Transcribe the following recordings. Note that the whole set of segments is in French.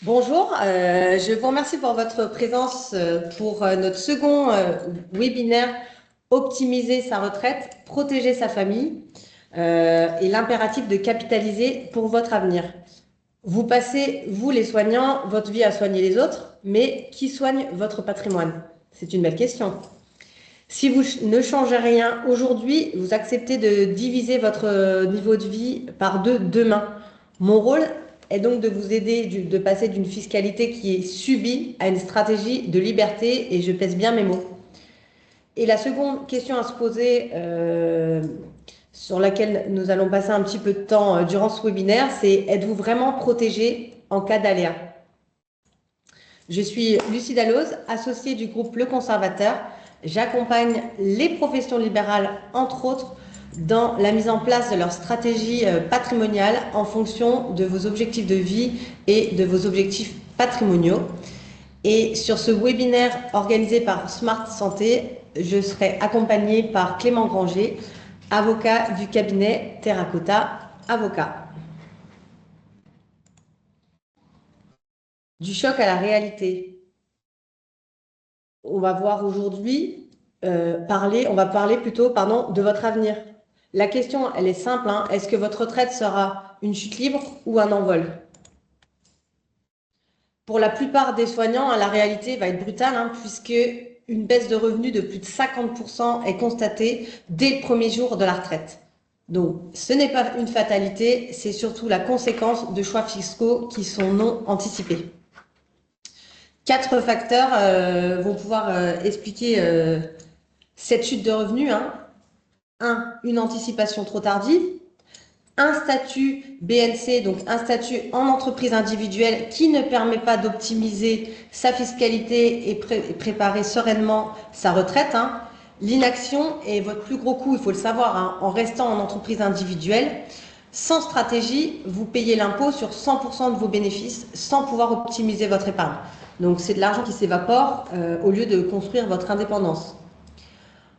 Bonjour, je vous remercie pour votre présence pour notre second webinaire Optimiser sa retraite, protéger sa famille et l'impératif de capitaliser pour votre avenir. Vous passez, vous les soignants, votre vie à soigner les autres, mais qui soigne votre patrimoine? C'est une belle question. Si vous ne changez rien aujourd'hui, vous acceptez de diviser votre niveau de vie par deux demain. Mon rôle est donc de vous aider de passer d'une fiscalité qui est subie à une stratégie de liberté, et je pèse bien mes mots. Et la seconde question à se poser, sur laquelle nous allons passer un petit peu de temps durant ce webinaire, c'est: êtes-vous vraiment protégé en cas d'aléa? Je suis Lucie Dalloz, associée du groupe Le Conservateur. J'accompagne les professions libérales, entre autres, dans la mise en place de leur stratégie patrimoniale en fonction de vos objectifs de vie et de vos objectifs patrimoniaux. Et sur ce webinaire organisé par Smart Santé, je serai accompagnée par Clément Granger, avocat du cabinet Terracotta Avocat. Du choc à la réalité. On va voir aujourd'hui on va parler plutôt, pardon, de votre avenir. La question, elle est simple, hein. Est-ce que votre retraite sera une chute libre ou un envol? Pour la plupart des soignants, la réalité va être brutale, hein, puisque une baisse de revenus de plus de 50% est constatée dès le premier jour de la retraite. Donc, ce n'est pas une fatalité, c'est surtout la conséquence de choix fiscaux qui sont non anticipés. 4 facteurs vont pouvoir expliquer cette chute de revenus. 1. Une anticipation trop tardive. Un statut BNC, donc un statut en entreprise individuelle qui ne permet pas d'optimiser sa fiscalité et préparer sereinement sa retraite. L'inaction est votre plus gros coût, il faut le savoir, en restant en entreprise individuelle. Sans stratégie, vous payez l'impôt sur 100% de vos bénéfices sans pouvoir optimiser votre épargne. Donc c'est de l'argent qui s'évapore au lieu de construire votre indépendance.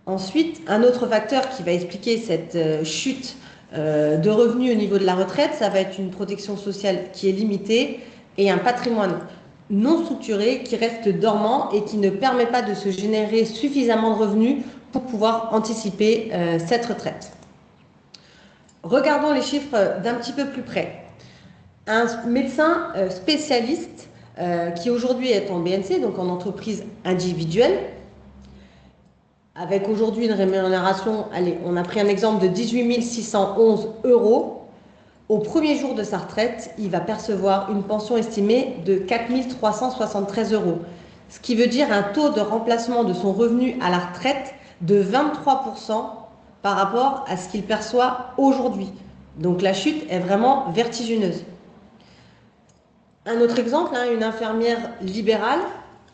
Ensuite, un autre facteur qui va expliquer cette chute de revenus au niveau de la retraite, ça va être une protection sociale qui est limitée et un patrimoine non structuré qui reste dormant et qui ne permet pas de se générer suffisamment de revenus pour pouvoir anticiper cette retraite. Regardons les chiffres d'un petit peu plus près. Un médecin spécialiste qui aujourd'hui est en BNC, donc en entreprise individuelle, avec aujourd'hui une rémunération, allez, on a pris un exemple de 18 611 €. Au premier jour de sa retraite, il va percevoir une pension estimée de 4 373 €, ce qui veut dire un taux de remplacement de son revenu à la retraite de 23% par rapport à ce qu'il perçoit aujourd'hui. Donc la chute est vraiment vertigineuse. Un autre exemple, une infirmière libérale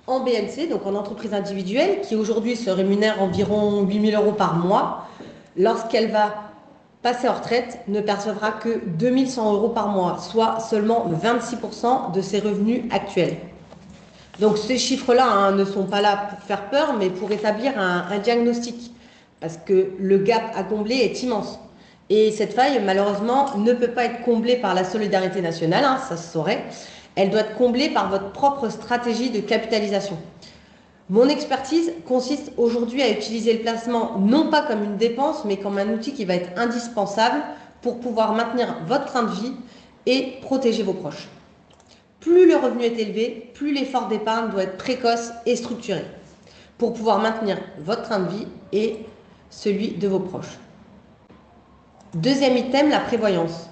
en BNC, donc en entreprise individuelle, qui aujourd'hui se rémunère environ 8 000 € par mois, lorsqu'elle va passer en retraite, ne percevra que 2 100 € par mois, soit seulement 26% de ses revenus actuels. Donc ces chiffres-là ne sont pas là pour faire peur, mais pour établir un diagnostic, parce que le gap à combler est immense. Et cette faille, malheureusement, ne peut pas être comblée par la solidarité nationale, ça se saurait. Elle doit être comblée par votre propre stratégie de capitalisation. Mon expertise consiste aujourd'hui à utiliser le placement non pas comme une dépense, mais comme un outil qui va être indispensable pour pouvoir maintenir votre train de vie et protéger vos proches. Plus le revenu est élevé, plus l'effort d'épargne doit être précoce et structuré pour pouvoir maintenir votre train de vie et celui de vos proches. Deuxième item, la prévoyance.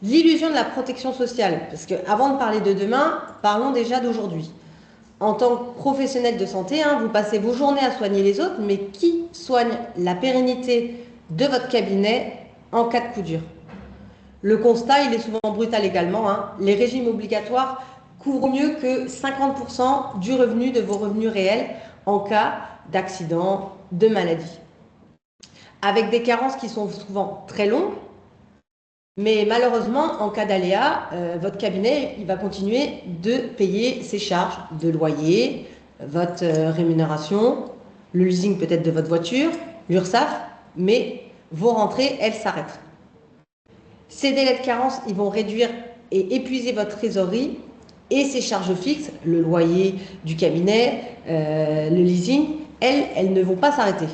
L'illusion de la protection sociale, parce qu'avant de parler de demain, parlons déjà d'aujourd'hui. En tant que professionnel de santé, vous passez vos journées à soigner les autres, mais qui soigne la pérennité de votre cabinet en cas de coup dur? Le constat, il est souvent brutal également. Les régimes obligatoires couvrent mieux que 50% du revenu de vos revenus réels en cas d'accident, de maladie. Avec des carences qui sont souvent très longues, mais malheureusement, en cas d'aléa, votre cabinet il va continuer de payer ses charges de loyer, votre rémunération, le leasing peut-être de votre voiture, l'URSSAF, mais vos rentrées, elles s'arrêtent. Ces délais de carence, ils vont réduire et épuiser votre trésorerie Et ces charges fixes, le loyer du cabinet, le leasing, elles ne vont pas s'arrêter.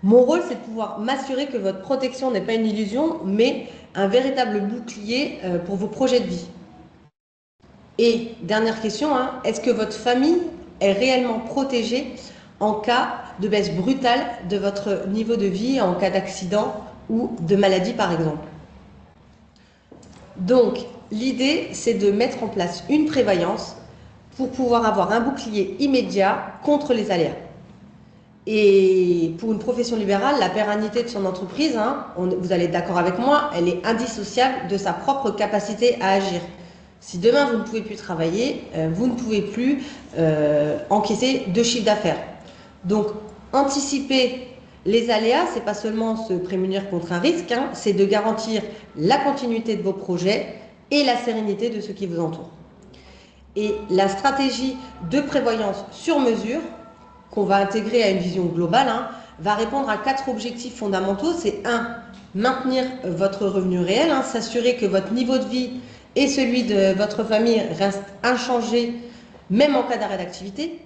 Mon rôle, c'est de pouvoir m'assurer que votre protection n'est pas une illusion, mais un véritable bouclier pour vos projets de vie. Et dernière question, est-ce que votre famille est réellement protégée en cas de baisse brutale de votre niveau de vie, en cas d'accident ou de maladie par exemple? Donc, l'idée, c'est de mettre en place une prévoyance pour pouvoir avoir un bouclier immédiat contre les aléas. Et pour une profession libérale, la pérennité de son entreprise, vous allez être d'accord avec moi, elle est indissociable de sa propre capacité à agir. Si demain vous ne pouvez plus travailler, vous ne pouvez plus encaisser de chiffre d'affaires. Donc, anticiper les aléas, c'est pas seulement se prémunir contre un risque, c'est de garantir la continuité de vos projets et la sérénité de ceux qui vous entourent. Et la stratégie de prévoyance sur mesure, qu'on va intégrer à une vision globale, va répondre à 4 objectifs fondamentaux. C'est 1, maintenir votre revenu réel, s'assurer que votre niveau de vie et celui de votre famille restent inchangés, même en cas d'arrêt d'activité.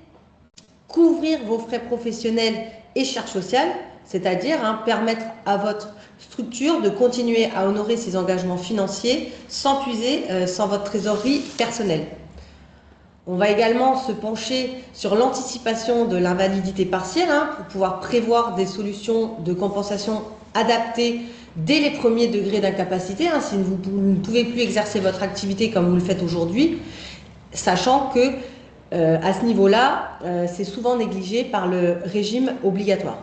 Couvrir vos frais professionnels et charges sociales, c'est-à-dire permettre à votre structure de continuer à honorer ses engagements financiers sans puiser sans votre trésorerie personnelle. On va également se pencher sur l'anticipation de l'invalidité partielle pour pouvoir prévoir des solutions de compensation adaptées dès les premiers degrés d'incapacité, si vous ne pouvez plus exercer votre activité comme vous le faites aujourd'hui, sachant que à ce niveau-là, c'est souvent négligé par le régime obligatoire.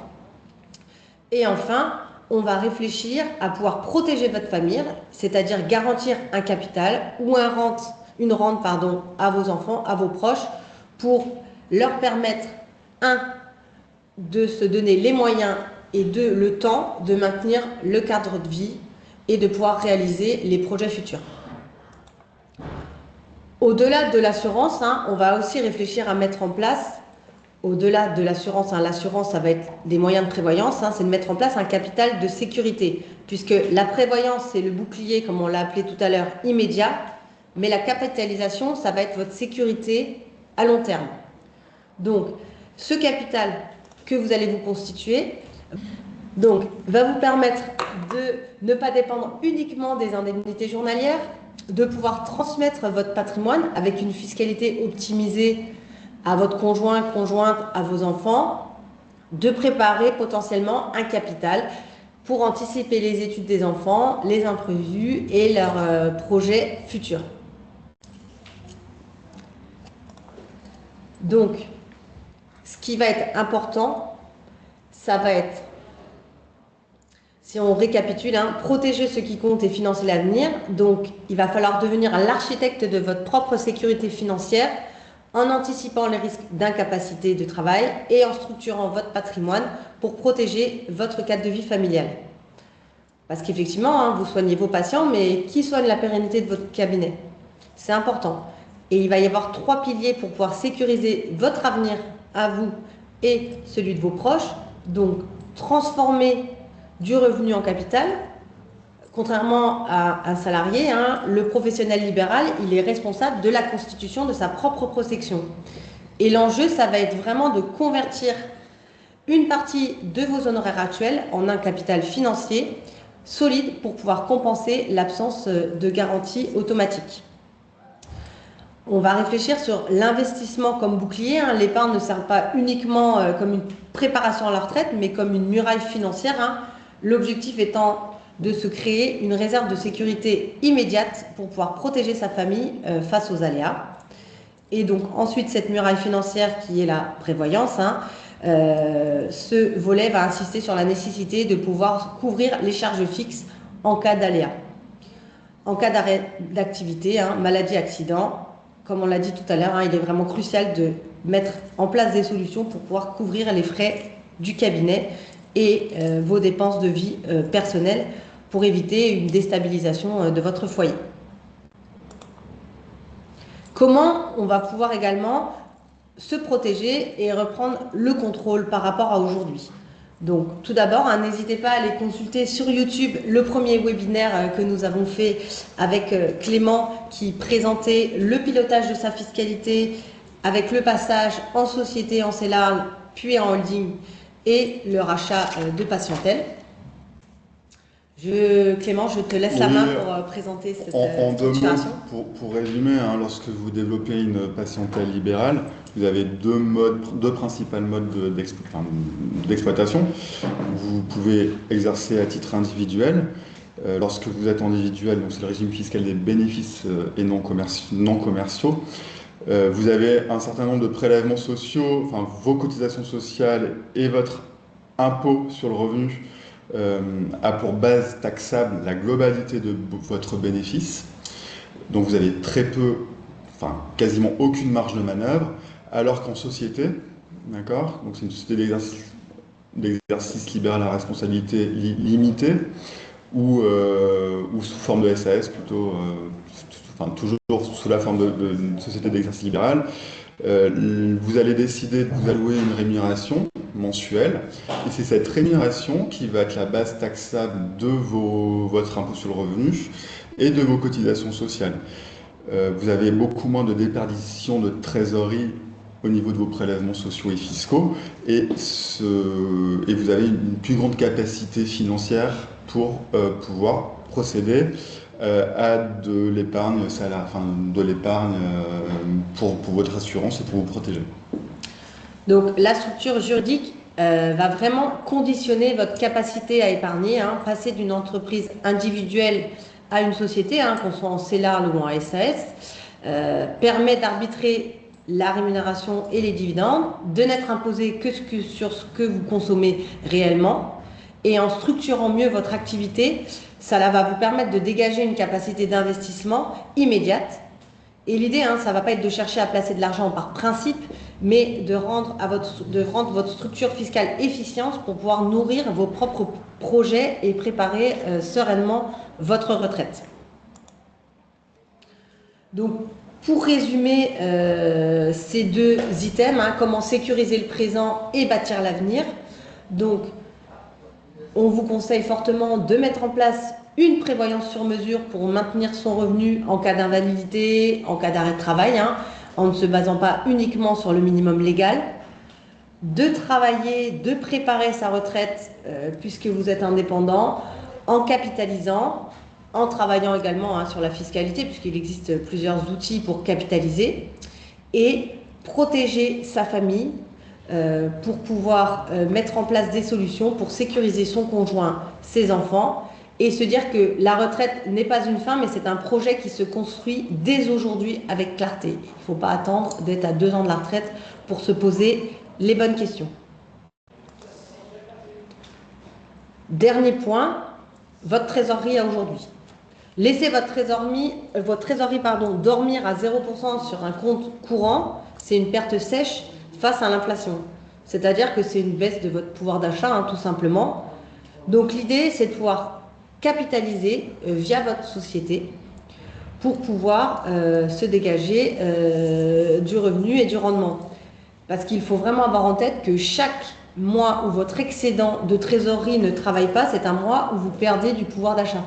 Et enfin, on va réfléchir à pouvoir protéger votre famille, c'est-à-dire garantir un capital ou une rente à vos enfants, à vos proches, pour leur permettre, 1, de se donner les moyens et 2, le temps de maintenir le cadre de vie et de pouvoir réaliser les projets futurs. Au-delà de l'assurance, on va aussi réfléchir à mettre en place, au-delà de l'assurance, l'assurance, ça va être des moyens de prévoyance, c'est de mettre en place un capital de sécurité, puisque la prévoyance, c'est le bouclier, comme on l'a appelé tout à l'heure, immédiat, mais la capitalisation, ça va être votre sécurité à long terme. Donc, ce capital que vous allez vous constituer va vous permettre de ne pas dépendre uniquement des indemnités journalières, de pouvoir transmettre votre patrimoine avec une fiscalité optimisée à votre conjoint, conjointe, à vos enfants, de préparer potentiellement un capital pour anticiper les études des enfants, les imprévus et leurs projets futurs. Donc, ce qui va être important, ça va être, si on récapitule, protéger ce qui compte et financer l'avenir. Donc, il va falloir devenir l'architecte de votre propre sécurité financière en anticipant les risques d'incapacité de travail et en structurant votre patrimoine pour protéger votre cadre de vie familial. Parce qu'effectivement, vous soignez vos patients, mais qui soigne la pérennité de votre cabinet? C'est important. Et il va y avoir 3 piliers pour pouvoir sécuriser votre avenir à vous et celui de vos proches. Donc, transformer du revenu en capital. Contrairement à un salarié, le professionnel libéral, il est responsable de la constitution de sa propre protection. Et l'enjeu, ça va être vraiment de convertir une partie de vos honoraires actuels en un capital financier solide pour pouvoir compenser l'absence de garantie automatique. On va réfléchir sur l'investissement comme bouclier. L'épargne ne sert pas uniquement comme une préparation à la retraite, mais comme une muraille financière. L'objectif étant de se créer une réserve de sécurité immédiate pour pouvoir protéger sa famille face aux aléas. Et donc ensuite, cette muraille financière qui est la prévoyance, ce volet va insister sur la nécessité de pouvoir couvrir les charges fixes en cas d'aléa. En cas d'arrêt d'activité, maladie, accident, comme on l'a dit tout à l'heure, il est vraiment crucial de mettre en place des solutions pour pouvoir couvrir les frais du cabinet et vos dépenses de vie personnelles pour éviter une déstabilisation de votre foyer. Comment on va pouvoir également se protéger et reprendre le contrôle par rapport à aujourd'hui? Donc, tout d'abord, hein, n'hésitez pas à aller consulter sur YouTube le premier webinaire que nous avons fait avec Clément qui présentait le pilotage de sa fiscalité avec le passage en société, en CELARL, puis en holding et le rachat de Patientèle. Clément, je te laisse la main pour présenter cette structuration. Pour résumer, hein, lorsque vous développez une patientèle libérale, vous avez deux principaux modes d'exploitation. Vous pouvez exercer à titre individuel. Lorsque vous êtes individuel, donc c'est le régime fiscal des bénéfices et non commerciaux. Vous avez un certain nombre de prélèvements sociaux, enfin vos cotisations sociales et votre impôt sur le revenu a pour base taxable la globalité de votre bénéfice. Donc vous avez très peu, enfin quasiment aucune marge de manœuvre, alors qu'en société, d'accord, donc c'est une société d'exercice libéral à responsabilité limitée ou sous forme de SAS plutôt, enfin toujours sous la forme de société d'exercice libéral. Vous allez décider de vous allouer une rémunération mensuelle et c'est cette rémunération qui va être la base taxable de votre impôt sur le revenu et de vos cotisations sociales. Vous avez beaucoup moins de déperdition de trésorerie au niveau de vos prélèvements sociaux et fiscaux et vous avez une plus grande capacité financière pour pouvoir procéder à de l'épargne pour votre assurance et pour vous protéger. Donc la structure juridique va vraiment conditionner votre capacité à épargner, hein, passer d'une entreprise individuelle à une société, hein, qu'on soit en CELARL ou en SAS, permet d'arbitrer la rémunération et les dividendes, de n'être imposé que sur ce que vous consommez réellement, et en structurant mieux votre activité, ça va vous permettre de dégager une capacité d'investissement immédiate. Et l'idée, hein, ça ne va pas être de chercher à placer de l'argent par principe, mais de rendre votre structure fiscale efficiente pour pouvoir nourrir vos propres projets et préparer sereinement votre retraite. Donc, pour résumer ces deux items, hein, comment sécuriser le présent et bâtir l'avenir. Donc, on vous conseille fortement de mettre en place une prévoyance sur mesure pour maintenir son revenu en cas d'invalidité, en cas d'arrêt de travail, hein, en ne se basant pas uniquement sur le minimum légal. De travailler, de préparer sa retraite puisque vous êtes indépendant, en capitalisant, en travaillant également, hein, sur la fiscalité puisqu'il existe plusieurs outils pour capitaliser et protéger sa famille pour pouvoir mettre en place des solutions pour sécuriser son conjoint, ses enfants et se dire que la retraite n'est pas une fin mais c'est un projet qui se construit dès aujourd'hui avec clarté. Il ne faut pas attendre d'être à 2 ans de la retraite pour se poser les bonnes questions. Dernier point, votre trésorerie à aujourd'hui. Laissez votre trésorerie dormir à 0% sur un compte courant, c'est une perte sèche face à l'inflation. C'est-à-dire que c'est une baisse de votre pouvoir d'achat, hein, tout simplement. Donc l'idée, c'est de pouvoir capitaliser via votre société pour pouvoir se dégager du revenu et du rendement. Parce qu'il faut vraiment avoir en tête que chaque mois où votre excédent de trésorerie ne travaille pas, c'est un mois où vous perdez du pouvoir d'achat.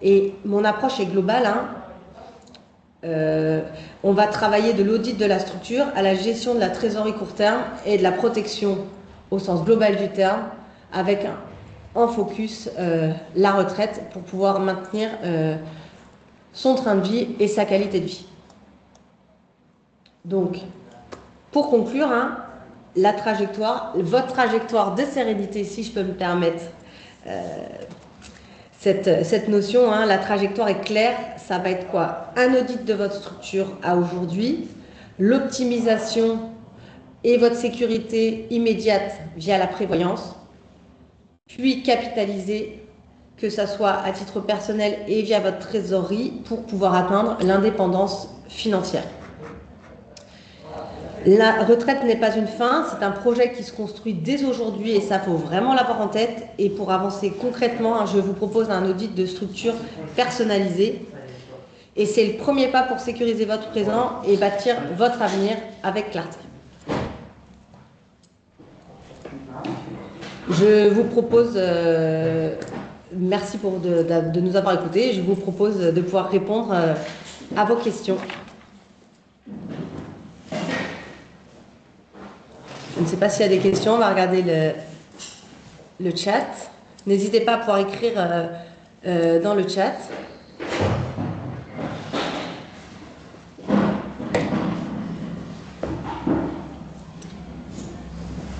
Et mon approche est globale, hein. On va travailler de l'audit de la structure à la gestion de la trésorerie court terme et de la protection au sens global du terme, avec en focus la retraite pour pouvoir maintenir son train de vie et sa qualité de vie. Donc, pour conclure, hein, votre trajectoire de sérénité, si je peux me permettre cette notion, hein, la trajectoire est claire, ça va être quoi? Un audit de votre structure à aujourd'hui, l'optimisation et votre sécurité immédiate via la prévoyance, puis capitaliser, que ça soit à titre personnel et via votre trésorerie pour pouvoir atteindre l'indépendance financière. La retraite n'est pas une fin, c'est un projet qui se construit dès aujourd'hui et ça, faut vraiment l'avoir en tête. Et pour avancer concrètement, je vous propose un audit de structure personnalisé. Et c'est le premier pas pour sécuriser votre présent et bâtir votre avenir avec clarté. Je vous propose, merci de nous avoir écoutés, je vous propose de pouvoir répondre à vos questions. Je ne sais pas s'il y a des questions, on va regarder le chat. N'hésitez pas à pouvoir écrire dans le chat.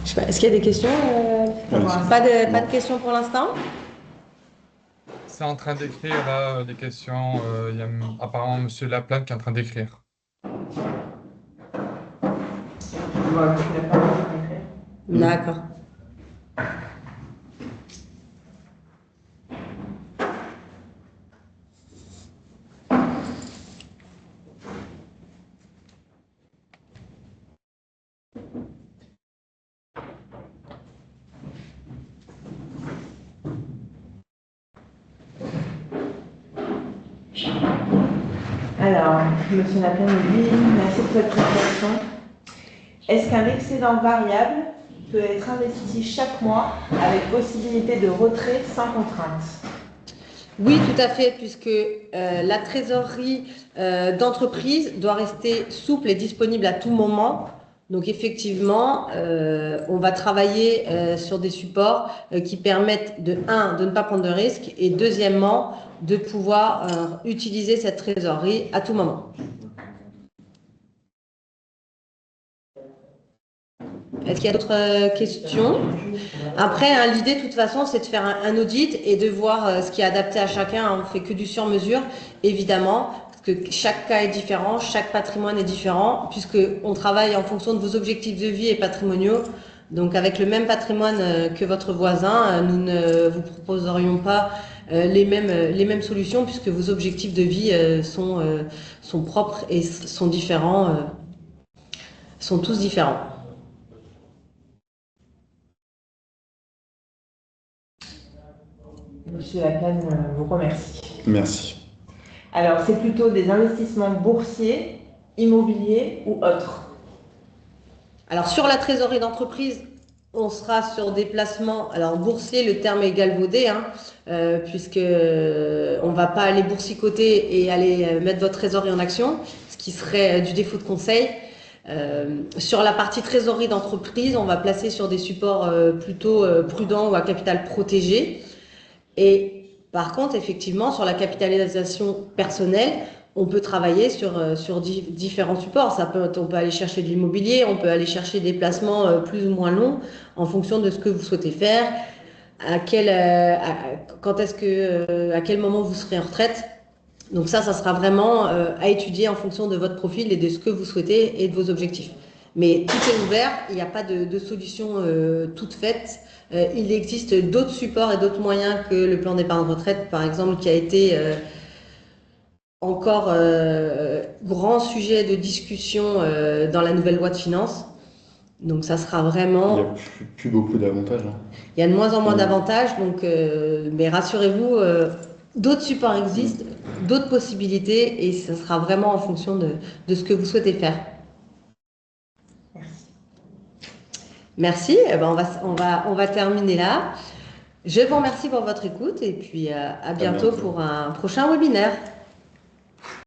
Je sais pas, est-ce qu'il y a des questions pas de questions pour l'instant? C'est en train d'écrire là, des questions. Il y a apparemment Monsieur Laplane qui est en train d'écrire. D'accord. Alors, Monsieur Laplane nous dit merci pour cette présentation. Est-ce qu'un excédent variable peut être investi chaque mois avec possibilité de retrait sans contrainte? Oui, tout à fait, puisque la trésorerie d'entreprise doit rester souple et disponible à tout moment. Donc effectivement, on va travailler sur des supports qui permettent de ne pas prendre de risques et deuxièmement, de pouvoir utiliser cette trésorerie à tout moment. Est-ce qu'il y a d'autres questions? Après, hein, l'idée, de toute façon, c'est de faire un audit et de voir ce qui est adapté à chacun. On ne fait que du sur-mesure, évidemment, parce que chaque cas est différent, chaque patrimoine est différent, puisqu'on travaille en fonction de vos objectifs de vie et patrimoniaux. Donc, avec le même patrimoine que votre voisin, nous ne vous proposerions pas les mêmes solutions, puisque vos objectifs de vie sont propres et sont différents, sont tous différents. Monsieur Laplane vous remercie. Merci. Alors, c'est plutôt des investissements boursiers, immobiliers ou autres? Alors, sur la trésorerie d'entreprise, on sera sur des placements, alors boursier, le terme est galvaudé, hein, puisque on ne va pas aller boursicoter et aller mettre votre trésorerie en action, ce qui serait du défaut de conseil. Sur la partie trésorerie d'entreprise, on va placer sur des supports plutôt prudents ou à capital protégé. Et par contre, effectivement, sur la capitalisation personnelle, on peut travailler sur différents supports. On peut aller chercher de l'immobilier, on peut aller chercher des placements plus ou moins longs en fonction de ce que vous souhaitez faire, à quel moment vous serez en retraite. Donc ça sera vraiment à étudier en fonction de votre profil et de ce que vous souhaitez et de vos objectifs. Mais tout est ouvert, il n'y a pas de solution toute faite. Il existe d'autres supports et d'autres moyens que le plan d'épargne retraite, par exemple, qui a été encore grand sujet de discussion dans la nouvelle loi de finances. Donc ça sera vraiment... Il n'y a plus beaucoup d'avantages. Hein. Il y a de moins en moins d'avantages, donc, mais rassurez-vous, d'autres supports existent, d'autres possibilités, et ça sera vraiment en fonction de ce que vous souhaitez faire. Merci. Eh ben on va terminer là. Je vous remercie pour votre écoute et puis à bientôt pour un prochain webinaire.